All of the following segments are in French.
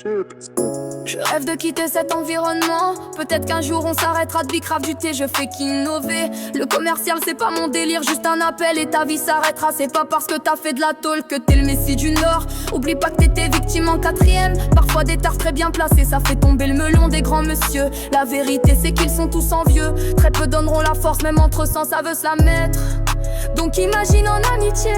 Je rêve de quitter cet environnement. Peut-être qu'un jour on s'arrêtera de bicrave du thé, je fais qu'innover. Le commercial c'est pas mon délire, juste un appel et ta vie s'arrêtera. C'est pas parce que t'as fait de la tôle que t'es le messie du Nord. Oublie pas que t'étais victime en quatrième. Parfois des tares très bien placées, ça fait tomber le melon des grands monsieur. La vérité c'est qu'ils sont tous envieux. Très peu donneront la force, même entre sang ça veut se la mettre. Donc imagine en amitié.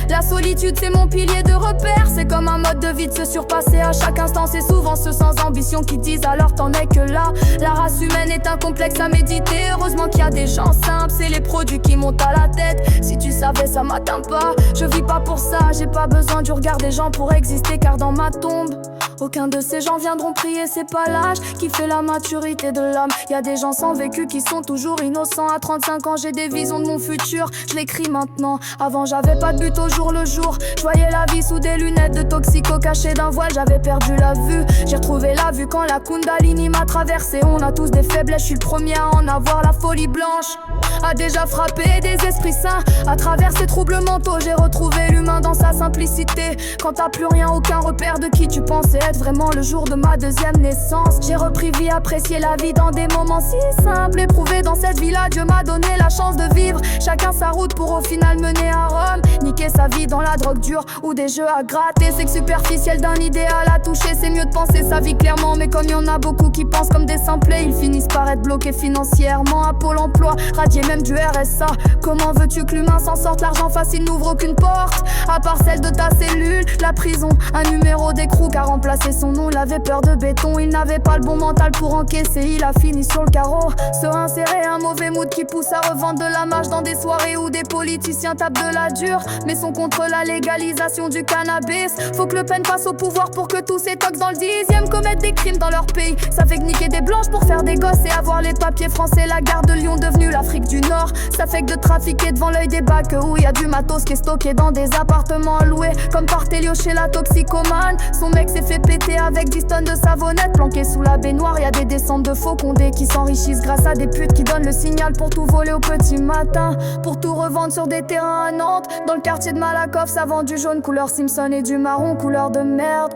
La solitude c'est mon pilier de repère. C'est comme un mode de vie de se surpasser à chaque instant. C'est souvent ceux sans ambition qui disent alors t'en es que là. La race humaine est un complexe à méditer. Heureusement qu'il y a des gens simples, c'est les produits qui montent à la tête. Si tu savais ça m'atteint pas. Je vis pas pour ça, j'ai pas besoin du regard des gens pour exister. Car dans ma tombe aucun de ces gens viendront prier, c'est pas l'âge qui fait la maturité de l'homme. Y a des gens sans vécu qui sont toujours innocents. À 35 ans j'ai des visions de mon futur, je l'écris maintenant. Avant j'avais pas de but au jour le jour. Je voyais la vie sous des lunettes de toxico cachées d'un voile. J'avais perdu la vue, j'ai retrouvé la vue quand la Kundalini m'a traversé. On a tous des faiblesses, je suis le premier à en avoir. La folie blanche a déjà frappé des esprits sains. À travers ces troubles mentaux j'ai retrouvé l'humain dans sa simplicité. Quand t'as plus rien, aucun repère de qui tu pensais être vraiment le jour de ma deuxième naissance. J'ai repris vie, apprécié la vie dans des moments si simples. Éprouvé dans cette vie-là, Dieu m'a donné la chance de vivre. Chacun sa route pour au final mener à Rome. Niquer sa vie dans la drogue dure ou des jeux à gratter. C'est que superficiel d'un idéal à toucher. C'est mieux de penser sa vie clairement. Mais comme y en a beaucoup qui pensent comme des simplés, ils finissent par être bloqués financièrement. À Pôle emploi, radiés même du RSA. Comment veux-tu que l'humain s'en sorte? L'argent facile n'ouvre aucune porte à part celle de ta cellule. La prison, un numéro d'écrou qu'a remplacé son nom. Il avait peur de béton, il n'avait pas le bon mental pour encaisser. Il a fini sur le carreau, se réinsérer. Un mauvais mood qui pousse à revendre de la marge dans des soirées où des politiciens tapent de la dure mais sont contre la légalisation du cannabis. Faut que Le Pen passe au pouvoir pour que tous ces tocs dans le 10e commettent des crimes dans leur pays. Ça fait que niquer des blanches pour faire des gosses et avoir les papiers français. La gare de Lyon devenue l'Afrique du Nord. Ça fait que de trafiquer devant l'œil des bacs où y a du matos qui est stocké dans des appartements loués. Comme Partelio chez la toxicomane. Son mec s'est fait péter avec 10 tonnes de savonnette. Planqué sous la baignoire, y a des descentes de faux condés qui s'enrichissent grâce à des putes qui donnent le signal pour tout voler au petit matin. Pour tout revendre sur des terrains à Nantes. Dans le quartier de Malakoff, ça vend du jaune couleur Simpson et du marron couleur de merde.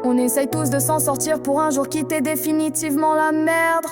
On essaye tous de s'en sortir pour un jour quitter définitivement la merde.